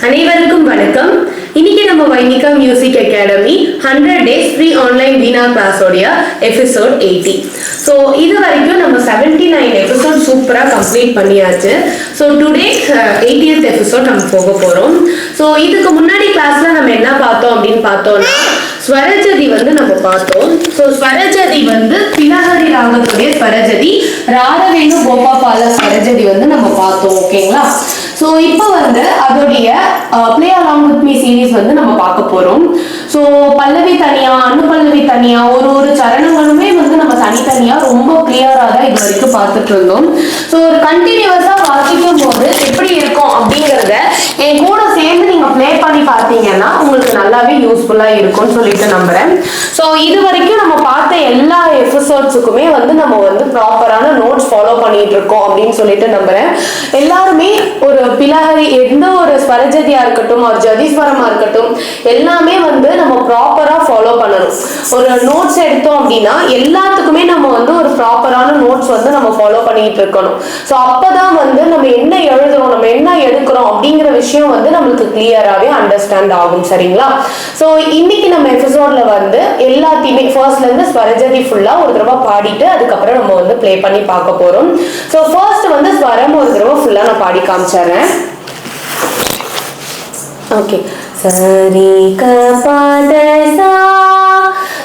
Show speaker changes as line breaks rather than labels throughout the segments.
அனைவருக்கும் வணக்கம். இன்னைக்கு நம்ம Vainika music academy 100 days free online veena class உடைய எபிசோட் 80. ஸோ இது வரைக்கும் நம்ம 79 எபிசோட் சூப்பரா கம்ப்ளீட் பண்ணியாச்சு. ஸோ டுடே 80th எபிசோட் நம்ம போக போறோம். ஸோ இதுக்கு முன்னாடி கிளாஸ்ல நம்ம என்ன பார்த்தோம் அப்படின்னு பார்த்தோம்னா ஸ்வரஜதி வந்து நம்ம பார்த்தோம். ஸோ ஸ்வரஜதி வந்து பிலஹரி ராகத்துடைய ஸ்வரஜதி, ராரவேணு கோபாபால ஸ்வரஜதி வந்து நம்ம பார்த்தோம். ஓகேங்களா? ஸோ இப்போ வந்து அதோடைய play along with me series வந்து நம்ம பார்க்க போறோம். ஸோ பல்லவி தனியா, அனுபல்லவி தனியா, ஒரு சரணங்களுமே வந்து நம்ம தனித்தனியா ரொம்ப கிளியரா தான் இது வரைக்கும் பார்த்துட்டு இருந்தோம். ஸோ ஒரு கண்டினியூஸா வாசிக்கும் போது எப்படி இருக்கும் அப்படிங்கிறத என் கூட சேர்ந்து நீங்க பிளே பண்ணி பார்த்தீங்கன்னா உங்களுக்கு நல்லாவே யூஸ்ஃபுல்லா இருக்கும்னு சொல்லிட்டு நம்புறேன். ஸோ இது வரைக்கும் நம்ம பார்த்த எல்லா எபிசோட்ஸுக்குமே வந்து நம்ம வந்து ப்ராப்பரான நோட்ஸ் ஃபாலோ பண்ணிட்டு இருக்கோம் அப்படின்னு சொல்லிட்டு நம்புறேன். எல்லாருமே ஒரு பிலஹரி, எந்த ஒரு ஸ்வரஜதியா இருக்கட்டும், ஒரு ஜதிஸ்வரமா இருக்கட்டும், எல்லாமே வந்து நம்ம ப்ராப்பரா ஃபாலோ பண்ணணும். ஒரு நோட்ஸ் எடுத்தோம் அப்படின்னா எல்லாத்துக்குமே நம்ம வந்து ஒரு ப்ராப்பரான நோட்ஸ் வந்து நம்ம ஃபாலோ பண்ணிட்டு இருக்கணும். ஸோ அப்பதான் வந்து நம்ம என்ன எழுதுறோம், நம்ம என்ன எடுக்கிறோம் அப்படிங்கிற விஷயம் வந்து நம்மளுக்கு கிளியராகவே அண்டர்ஸ்டாண்ட் ஆகும். சரிங்களா? ஸோ இன்னைக்கு நம்ம எபிசோட்ல வந்து எல்லாத்தையுமே ஃபர்ஸ்ட்ல இருந்து ஸ்வரஜதி ஃபுல்லா ஒரு தடவை பாடிட்டு அதுக்கப்புறம் நம்ம வந்து ப்ளே பண்ணி பார்க்க போறோம். ஸோ ஃபர்ஸ்ட் வந்து ஸ்வரம் ஒரு தடவை ஃபுல்லா நான் பாடி காமிச்சிடுறேன். ஓகே. சரி க பத சா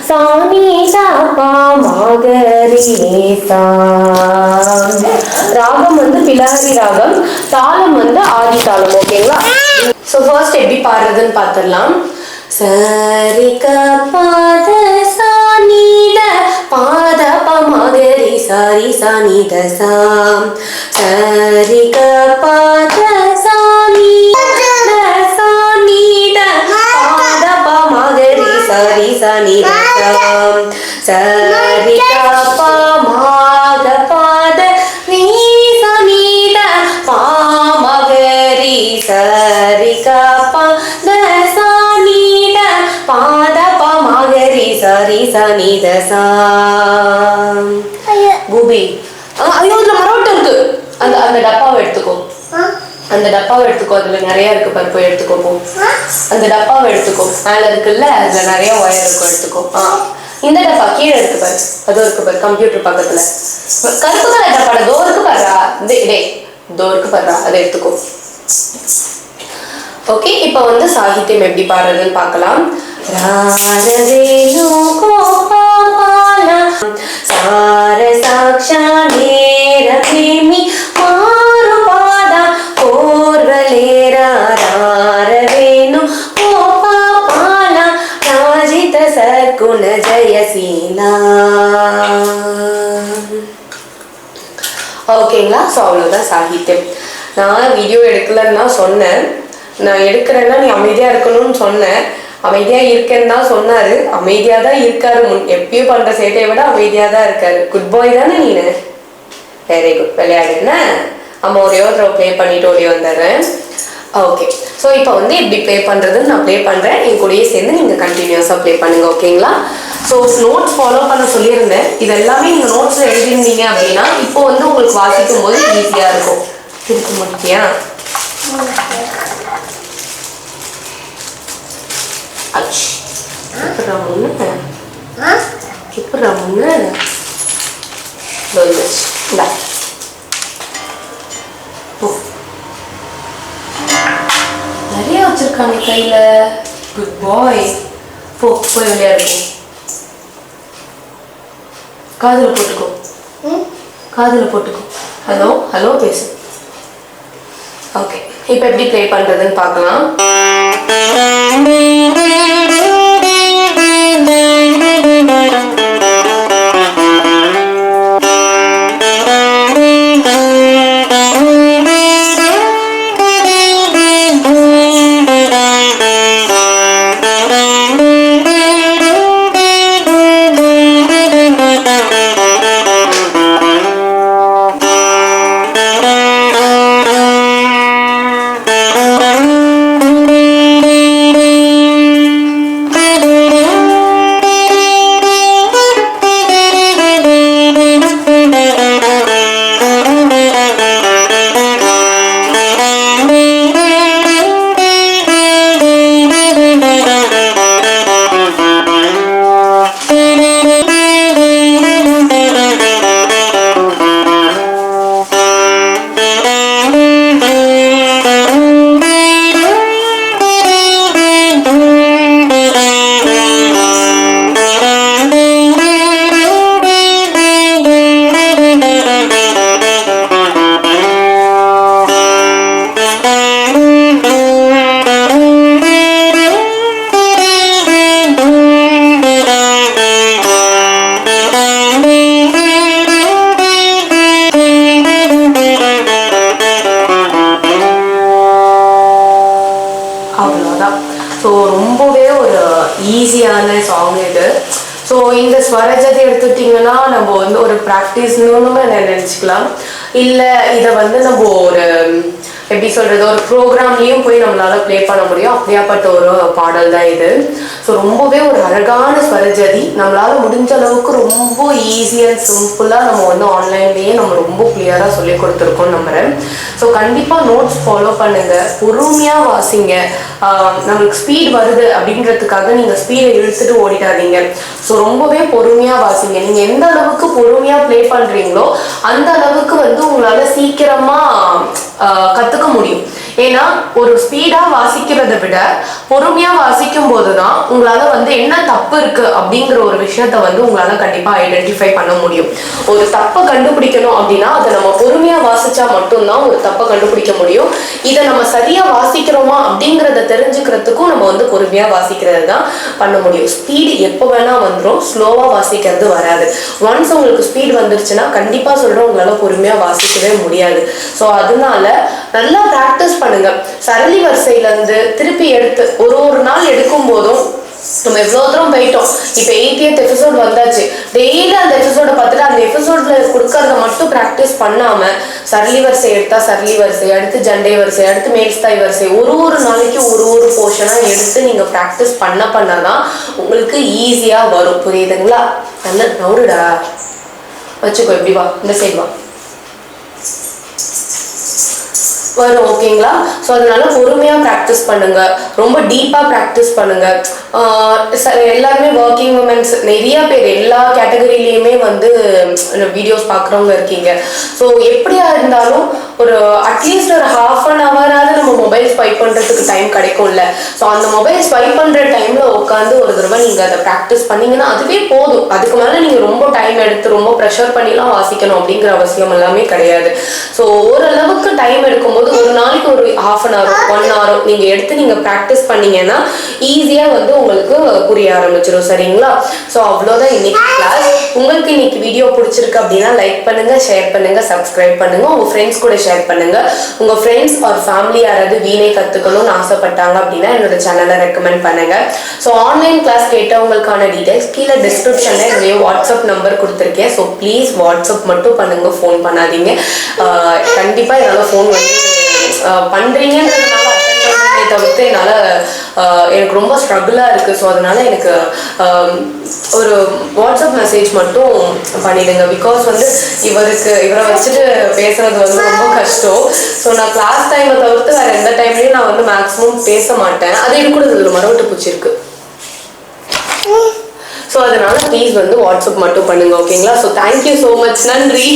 சானி சா பா மகரி சா. ராகம் வந்து பிலஹரி ராகம், தாளம் வந்து ஆதி தாளம். ஓகேங்களா? ஸோ ஃபர்ஸ்ட் எப்படி பாடுறதுன்னு பார்த்துடலாம். சரி க பத சா நீ த பாத ப மகரி சரி சா நீ த சா. சரி க பத சா நீ த சா நீ த பாத ப மகரி சரி சா நீ த சா. சரி க ப மக பாத நீ சா நீ த பா மகரி சரி க ப த சா நீ த பாத ப மகரி சரி சா நீ த சா. பூபி, ஐயோ இதுல மரோட்டம் இருக்கு. அந்த அந்த டப்பாவை எடுத்துக்கோ, அந்த டப்பாவை எடுத்துக்கோ, அதுல நிறைய இருக்கு பாரு, போய் எடுத்துக்கோ. போ, அந்த டப்பாவை எடுத்துக்கோ, மேல இருக்குல்ல அதுல நிறைய ஒயர் இருக்கும், எடுத்துக்கோ. இந்த டப்பா கீழே இருக்கு பாரு, அதோ இருக்கு பாரு கம்ப்யூட்டர் பக்கத்துல, கருப்பு கலர் டப்பா தோ இருக்கு பாருடா, டே தோ இருக்கு பாருடா, அதை எடுத்துக்கோ. ஓகே, இப்போ வந்து சாகித்யம் எப்படி பாடுறதுன்னு பார்க்கலாம். ராரவேணு கோபால சார சாக்ஷா நேர பிரேமி மாரு பாத கோர்வலேரா ராரவேணு கோபால ராஜித சர்க்குண ஜெயசீலா. ஓகேங்களா? ஸோ அவ்வளோதான் சாகித்யம். நான் வீடியோ எடுக்கலன்னு தான் சொன்னேன், நான் எடுக்கிறேன்னா நீ அமைதியா இருக்கணும்னு சொன்னேன். அமைதியா இருக்கேன்னு தான் சொன்னாரு, அமைதியா தான் இருக்காரு. எப்பயும் பண்ற சேட்டையை விட அமைதியா தான் இருக்காரு. குட் பாய் தானே நீனு? Very good. விளையாடுன்னா அம்மா ஒரே ஒரு ப்ளே பண்ணிட்டு ஓடி வந்துடுறேன். ஓகே. ஸோ இப்போ வந்து எப்படி ப்ளே பண்றதுன்னு நான் ப்ளே பண்றேன், என் கூடயே சேர்ந்து நீங்க கண்டினியூஸா ப்ளே பண்ணுங்க. ஓகேங்களா? ஸோ நோட்ஸ் ஃபாலோ பண்ண சொல்லியிருந்தேன், இது எல்லாமே நீங்க நோட்ஸ்ல எழுதிருந்தீங்க அப்படின்னா இப்போ வந்து உங்களுக்கு வாசிக்கும் போது ஈஸியா இருக்கும். திருப்பி முடிக்கியா? எப்படா முன்னு நிறைய வச்சிருக்காங்க கையில. குட் பாய். போய் விளையாடுங்க. காதுல போட்டுக்கோ, காதுல போட்டுக்கோ. ஹலோ ஹலோ பேசு. ஓகே, இப்போ எப்படி ப்ளே பண்றதுன்னு பார்க்கலாம். அவ்வளோதான். ஸோ ரொம்பவே ஒரு ஈஸியான சாங் இது. ஸோ இந்த ஸ்வரஜத்தை எடுத்துட்டிங்கன்னா நம்ம வந்து ஒரு ப்ராக்டிஸ்னு நினச்சிக்கலாம். இல்லை இதை வந்து நம்ம ஒரு எப்படி சொல்கிறது, ஒரு ப்ரோக்ராம்லேயும் போய் நம்மளால் ப்ளே பண்ண முடியும். அப்படியாப்பட்ட ஒரு பாடல் தான் இது. ஸோ ரொம்பவே ஒரு அழகான ஸ்வரஜதி. நம்மளால் முடிஞ்ச அளவுக்கு ரொம்ப ஈஸியாக அண்ட் சிம்பிளாக நம்ம வந்து ஆன்லைன்லேயே நம்ம ரொம்ப கிளியராக சொல்லி கொடுத்துருக்கோம் நம்புகிறேன். ஸோ கண்டிப்பாக நோட்ஸ் ஃபாலோ பண்ணுங்கள், பொறுமையாக வாசிங்க. நம்மளுக்கு ஸ்பீட் வருது அப்படின்றதுக்காக நீங்கள் ஸ்பீடை இழுத்துட்டு ஓடிடாதீங்க. ஸோ ரொம்பவே பொறுமையாக வாசிங்க. நீங்கள் எந்த அளவுக்கு பொறுமையாக ப்ளே பண்ணுறீங்களோ அந்த அளவுக்கு வந்து உங்களால் சீக்கிரமாக கற்றுக்க முடியும். ஏன்னா ஒரு ஸ்பீடாக வாசிக்கிறத விட பொறுமையாக வாசிக்கும் போது தான் உங்களால் வந்து என்ன தப்பு இருக்குது அப்படிங்கிற ஒரு விஷயத்த வந்து உங்களால் கண்டிப்பாக ஐடென்டிஃபை பண்ண முடியும். ஒரு தப்பை கண்டுபிடிக்கணும் அப்படின்னா அதை நம்ம பொறுமையாக வாசித்தா மட்டும்தான் ஒரு தப்பை கண்டுபிடிக்க முடியும். இதை நம்ம சரியாக வாசிக்கிறோமா அப்படிங்கிறத தெரிஞ்சுக்கிறதுக்கும் நம்ம வந்து பொறுமையாக வாசிக்கிறது தான் பண்ண முடியும். ஸ்பீடு எப்போ வேணால் வந்துடும், ஸ்லோவாக வாசிக்கிறது வராது. ஒன்ஸ் உங்களுக்கு ஸ்பீட் வந்துருச்சுன்னா கண்டிப்பாக சொல்கிறோம் உங்களால் பொறுமையாக வாசிக்கவே முடியாது. ஸோ அதனால நல்லா ப்ராக்டிஸ் பண்ணுங்க. சரளி வரிசையிலேருந்து திருப்பி எடுத்து ஒரு நாள் எடுக்கும் போதும் நம்ம எவ்வளோ தூரம் போயிட்டோம். இப்போ 80th எபிசோட் வந்தாச்சு. டெய்லி அந்த எபிசோடை பார்த்துட்டு அந்த எபிசோட்ல கொடுக்கறத மட்டும் ப்ராக்டிஸ் பண்ணாமல் சரளி வரிசை எடுத்தா சரளி வரிசை, அடுத்து ஜண்டை வரிசை, அடுத்து மேல்ஸ்தாய் வரிசை, ஒரு நாளைக்கு ஒரு போர்ஷனாக எடுத்து நீங்கள் ப்ராக்டிஸ் பண்ணதான் உங்களுக்கு ஈஸியாக வரும். புரியுதுங்களா? நல்ல நவுடுடா வச்சுக்கோ. எப்படி வா, இந்த சைடு வா வரும். ஓகேங்களா? ஸோ அதனால பொறுமையாக ப்ராக்டிஸ் பண்ணுங்க, ரொம்ப டீப்பாக ப்ராக்டிஸ் பண்ணுங்க. எல்லாருமே ஒர்க்கிங் உமன்ஸ் நிறைய பேர் எல்லா கேட்டகரியிலையுமே வந்து வீடியோஸ் பார்க்குறவங்க இருக்கீங்க. ஸோ எப்படியா இருந்தாலும் ஒரு அட்லீஸ்ட் ஒரு ½ நம்ம மொபைல் ஸ்வைப் பண்ணுறதுக்கு டைம் கிடைக்கும்ல. ஸோ அந்த மொபைல் ஸ்வைப் பண்ணுற டைமில் உட்காந்து ஒரு தடவை நீங்கள் அதை ப்ராக்டிஸ் பண்ணிங்கன்னா அதுவே போதும். அதுக்கு மேலே நீங்கள் ரொம்ப டைம் எடுத்து ரொம்ப ப்ரெஷர் பண்ணிலாம் வாசிக்கணும் அப்படிங்கிற அவசியம் எல்லாமே கிடையாது. ஸோ ஓரளவுக்கு டைம் எடுக்கும்போது ஒரு நாளைக்கு ஒரு ½ 1 hour நீங்கள் எடுத்து நீங்கள் ப்ராக்டிஸ் பண்ணீங்கன்னா ஈஸியாக வந்து உங்களுக்கு புரிய ஆரம்பிச்சிடும். சரிங்களா? ஸோ அவ்வளோதான் இன்னைக்கு கிளாஸ். உங்களுக்கு இன்னைக்கு வீடியோ பிடிச்சிருக்கு அப்படின்னா லைக் பண்ணுங்க, ஷேர் பண்ணுங்க, சப்ஸ்கிரைப் பண்ணுங்க, உங்கள் ஃப்ரெண்ட்ஸ் கூட ஷேர் பண்ணுங்க. உங்கள் ஃப்ரெண்ட்ஸ் ஆர் ஃபேமிலி யாராவது வீணை கற்றுக்கணும்னு ஆசைப்பட்டாங்க அப்படின்னா என்னோட சேனலை ரெக்கமெண்ட் பண்ணுங்க. ஸோ ஆன்லைன் கிளாஸ் கேட்டவங்களுக்கான டீடைல்ஸ் கீழே டிஸ்கிரிப்ஷனில் என்னுடைய வாட்ஸ்அப் நம்பர் கொடுத்துருக்கேன். ஸோ ப்ளீஸ் வாட்ஸ்அப் மட்டும் பண்ணுங்க, ஃபோன் பண்ணாதீங்க. கண்டிப்பாக என்னால் ஃபோன் வந்து பண்ணுறீங்கன்றதுனால தவிர்த்து என்னால் எனக்கு ரொம்ப ஸ்ட்ரகிளாக இருக்குது. ஸோ அதனால் எனக்கு ஒரு வாட்ஸ்அப் மெசேஜ் மட்டும் பண்ணிடுங்க. பிகாஸ் வந்து இவரை வச்சுட்டு பேசுறது வந்து ரொம்ப கஷ்டம். ஸோ நான் கிளாஸ் டைமை தவிர்த்து வேறு எந்த டைம்லையும் நான் வந்து மேக்ஸிமம் பேச மாட்டேன். அது இருக்கக்கூடாது, ஒரு மரவட்டு பூச்சி இருக்கு. ஸோ அதனால ப்ளீஸ் வந்து வாட்ஸ்அப் மட்டும் பண்ணுங்க. ஓகேங்களா? So thank you so much. நன்றி.